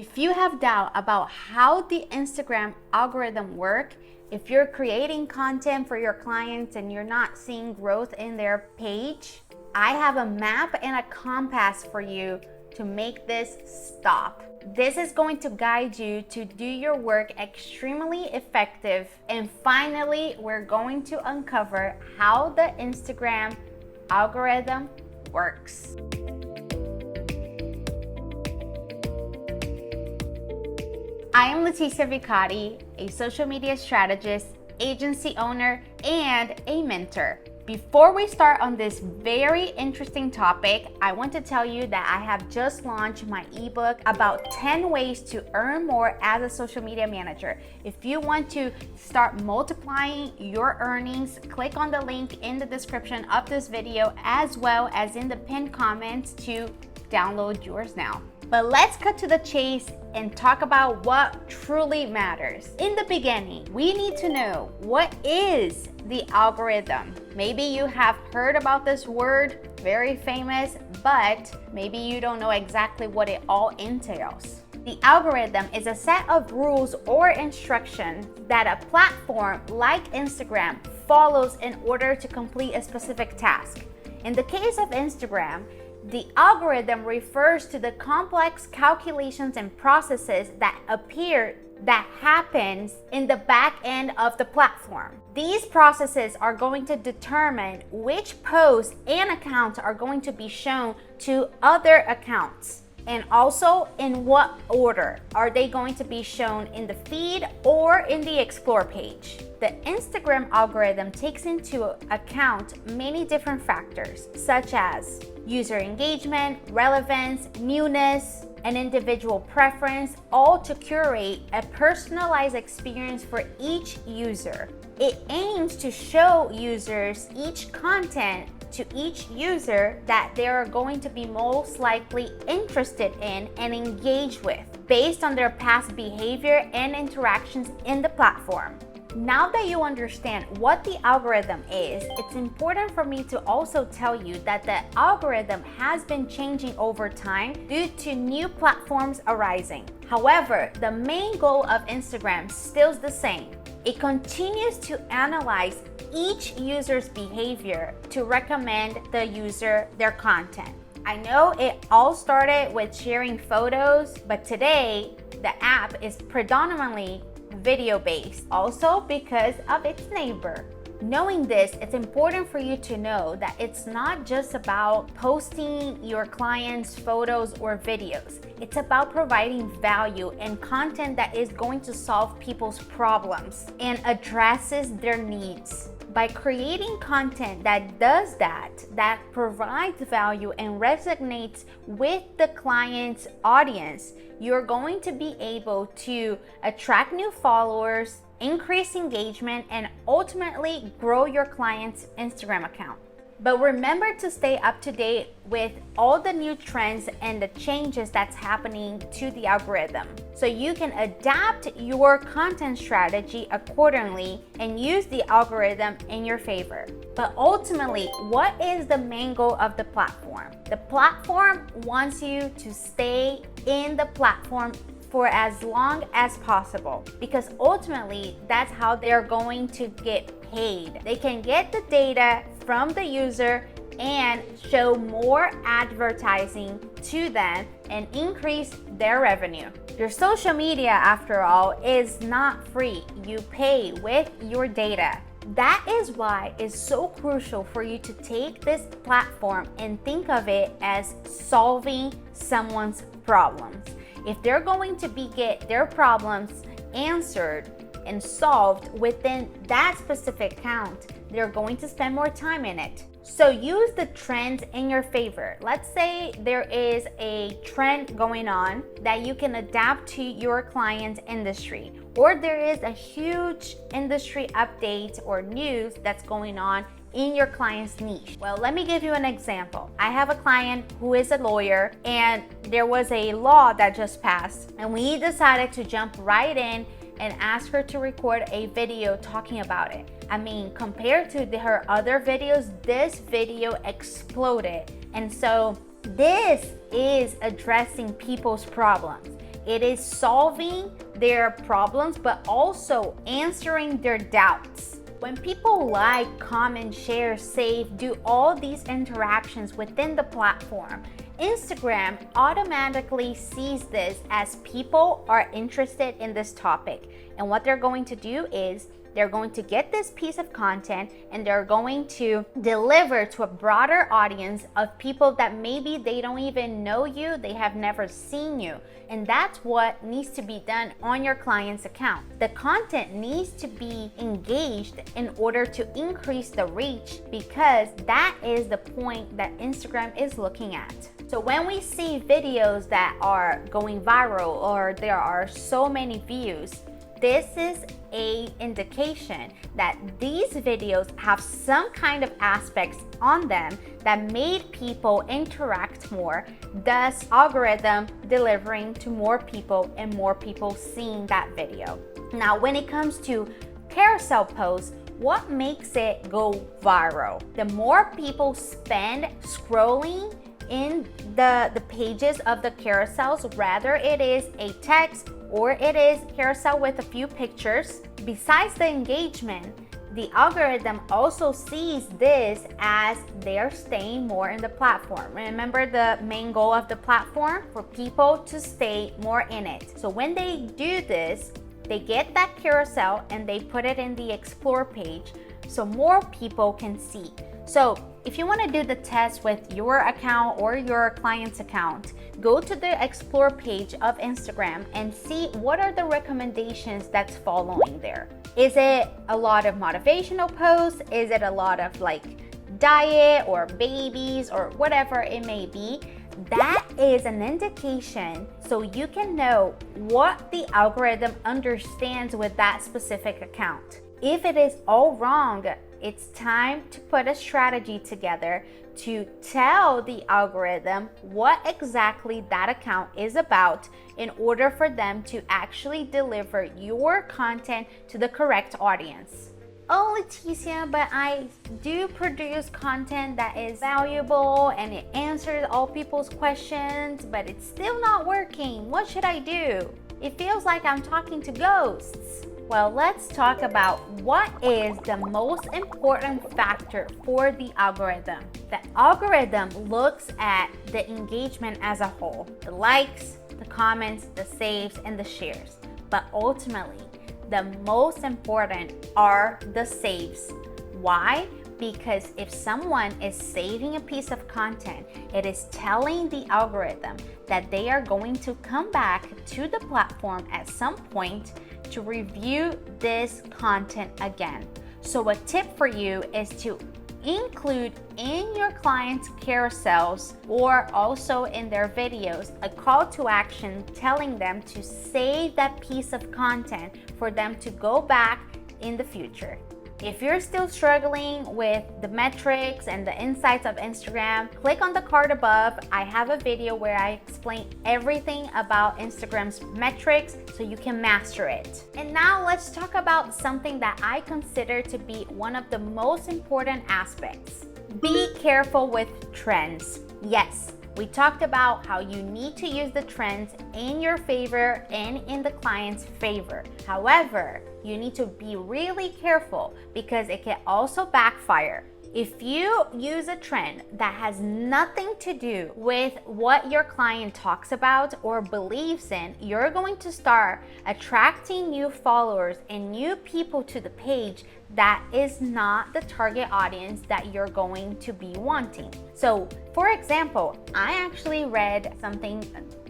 If you have doubt about how the Instagram algorithm work, if you're creating content for your clients and you're not seeing growth in their page, I have a map and a compass for you to make this stop. This is going to guide you to do your work extremely effective. And finally, we're going to uncover how the Instagram algorithm works. I am Leticia Vicotti, a social media strategist, agency owner, and a mentor. Before we start on this very interesting topic, I want to tell you that I have just launched my ebook about 10 ways to earn more as a social media manager. If you want to start multiplying your earnings, click on the link in the description of this video as well as in the pinned comments to download yours now. But let's cut to the chase and talk about what truly matters. In the beginning, we need to know, what is the algorithm? Maybe you have heard about this word, very famous, but maybe you don't know exactly what it all entails. The algorithm is a set of rules or instructions that a platform like Instagram follows in order to complete a specific task. In the case of Instagram, the algorithm refers to the complex calculations and processes that happens in the back end of the platform. These processes are going to determine which posts and accounts are going to be shown to other accounts, and also in what order are they going to be shown in the feed or in the explore page. The Instagram algorithm takes into account many different factors, such as user engagement, relevance, newness, and individual preference, all to curate a personalized experience for each user. It aims to show users each content to each user that they are going to be most likely interested in and engage with based on their past behavior and interactions in the platform. Now that you understand what the algorithm is, it's important for me to also tell you that the algorithm has been changing over time due to new platforms arising. However, the main goal of Instagram still is the same. It continues to analyze each user's behavior to recommend the user their content. I know it all started with sharing photos, but today the app is predominantly video-based, also because of its neighbor. Knowing this, it's important for you to know that it's not just about posting your clients' photos or videos. It's about providing value and content that is going to solve people's problems and addresses their needs. By creating content that does that provides value and resonates with the client's audience, you're going to be able to attract new followers, increase engagement, and ultimately grow your client's Instagram account. But remember to stay up to date with all the new trends and the changes that's happening to the algorithm, so you can adapt your content strategy accordingly and use the algorithm in your favor. But ultimately, what is the main goal of the platform? The platform wants you to stay in the platform for as long as possible, because ultimately that's how they're going to get paid. They can get the data from the user and show more advertising to them and increase their revenue. Your social media, after all, is not free. You pay with your data. That is why it's so crucial for you to take this platform and think of it as solving someone's problems. If they're going to get their problems answered and solved within that specific account, they're going to spend more time in it. So use the trends in your favor. Let's say there is a trend going on that you can adapt to your client's industry, or there is a huge industry update or news that's going on in your client's niche. Well, let me give you an example. I have a client who is a lawyer, and there was a law that just passed, and we decided to jump right in and ask her to record a video talking about it. I mean, compared to her other videos, this video exploded. And so this is addressing people's problems. It is solving their problems, but also answering their doubts. When people like, comment, share, save, do all these interactions within the platform, Instagram automatically sees this as people are interested in this topic. And what they're going to do is they're going to get this piece of content and they're going to deliver to a broader audience of people that maybe they don't even know you, they have never seen you. And that's what needs to be done on your client's account. The content needs to be engaged in order to increase the reach, because that is the point that Instagram is looking at. So when we see videos that are going viral or there are so many views, this is an indication that these videos have some kind of aspects on them that made people interact more, thus algorithm delivering to more people and more people seeing that video. Now, when it comes to carousel posts, what makes it go viral? The more people spend scrolling in the pages of the carousels, whether it is a text or it is carousel with a few pictures, besides the engagement, the algorithm also sees this as they're staying more in the platform. Remember the main goal of the platform? For people to stay more in it. So when they do this, they get that carousel and they put it in the explore page so more people can see. So if you want to do the test with your account or your client's account, go to the explore page of Instagram and see what are the recommendations that's following there. Is it a lot of motivational posts? Is it a lot of like diet or babies or whatever it may be? That is an indication so you can know what the algorithm understands with that specific account. If it is all wrong, it's time to put a strategy together to tell the algorithm what exactly that account is about in order for them to actually deliver your content to the correct audience. Oh, Leticia, but I do produce content that is valuable and it answers all people's questions, but it's still not working. What should I do? It feels like I'm talking to ghosts. Well, let's talk about what is the most important factor for the algorithm. The algorithm looks at the engagement as a whole, the likes, the comments, the saves, and the shares. But ultimately, the most important are the saves. Why? Because if someone is saving a piece of content, it is telling the algorithm that they are going to come back to the platform at some point to review this content again. So a tip for you is to include in your clients' carousels or also in their videos a call to action telling them to save that piece of content for them to go back in the future. If you're still struggling with the metrics and the insights of Instagram, click on the card above. I have a video where I explain everything about Instagram's metrics so you can master it. And now let's talk about something that I consider to be one of the most important aspects. Be careful with trends. Yes, we talked about how you need to use the trends in your favor and in the client's favor. However, you need to be really careful because it can also backfire. If you use a trend that has nothing to do with what your client talks about or believes in, you're going to start attracting new followers and new people to the page that is not the target audience that you're going to be wanting. So, for example, I actually read something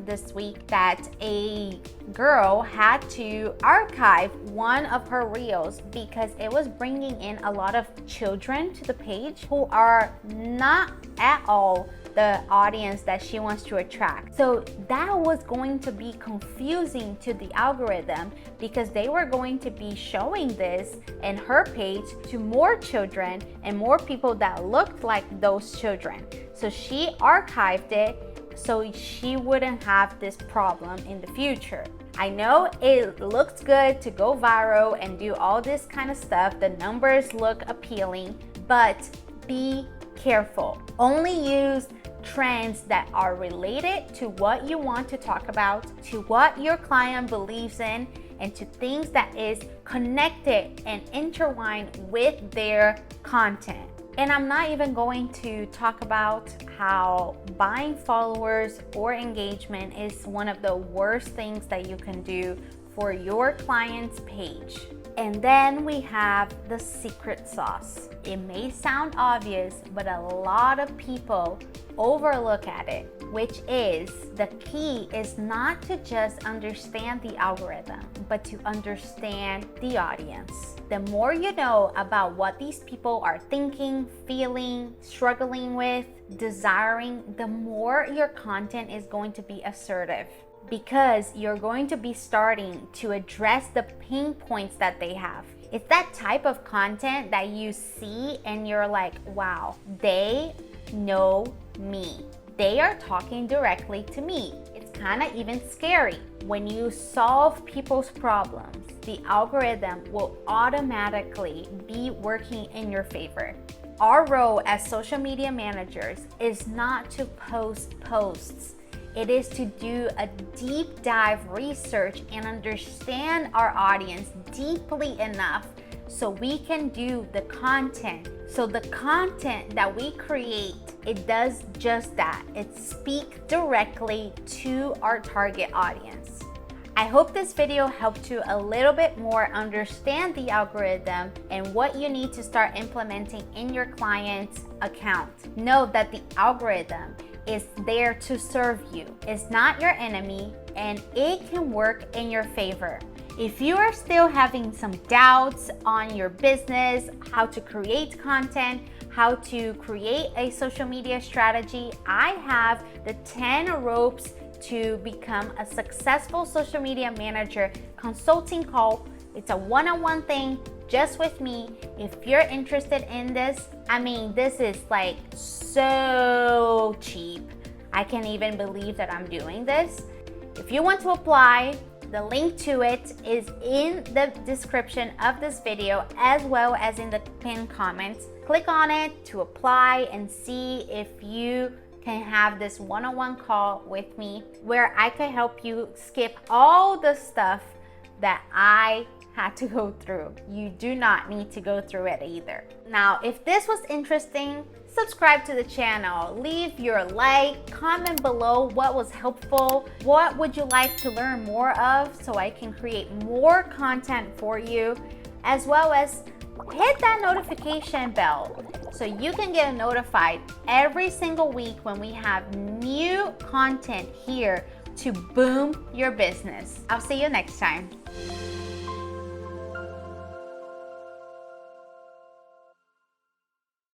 this week that a girl had to archive one of her reels because it was bringing in a lot of children to the page who are not at all the audience that she wants to attract. So that was going to be confusing to the algorithm because they were going to be showing this in her page to more children and more people that looked like those children. So she archived it so she wouldn't have this problem in the future. I know it looks good to go viral and do all this kind of stuff. The numbers look appealing, but be careful. Only use trends that are related to what you want to talk about, to what your client believes in, and to things that is connected and intertwined with their content. And I'm not even going to talk about how buying followers or engagement is one of the worst things that you can do for your client's page. And then we have the secret sauce. It may sound obvious, but a lot of people overlook at it, which is the key is not to just understand the algorithm, but to understand the audience. The more you know about what these people are thinking, feeling, struggling with, desiring, the more your content is going to be assertive, because you're going to be starting to address the pain points that they have. It's that type of content that you see and you're like, wow, they know me. They are talking directly to me. It's kind of even scary. When you solve people's problems, the algorithm will automatically be working in your favor. Our role as social media managers is not to post posts. It is to do a deep dive research and understand our audience deeply enough so we can do the content. So the content that we create, it does just that. It speaks directly to our target audience. I hope this video helped you a little bit more understand the algorithm and what you need to start implementing in your client's account. Know that the algorithm is there to serve you. It's not your enemy, and it can work in your favor. If you are still having some doubts on your business, how to create content, how to create a social media strategy, I have the 10 ropes to become a successful social media manager consulting call. It's a one-on-one thing just with me. If you're interested in this, this is like so cheap. I can't even believe that I'm doing this. If you want to apply, the link to it is in the description of this video as well as in the pinned comments. Click on it to apply and see if you can have this one-on-one call with me where I can help you skip all the stuff that I had to go through. You do not need to go through it either. Now, if this was interesting, subscribe to the channel, leave your like, comment below what was helpful, what would you like to learn more of so I can create more content for you, as well as hit that notification bell so you can get notified every single week when we have new content here to boom your business. I'll see you next time.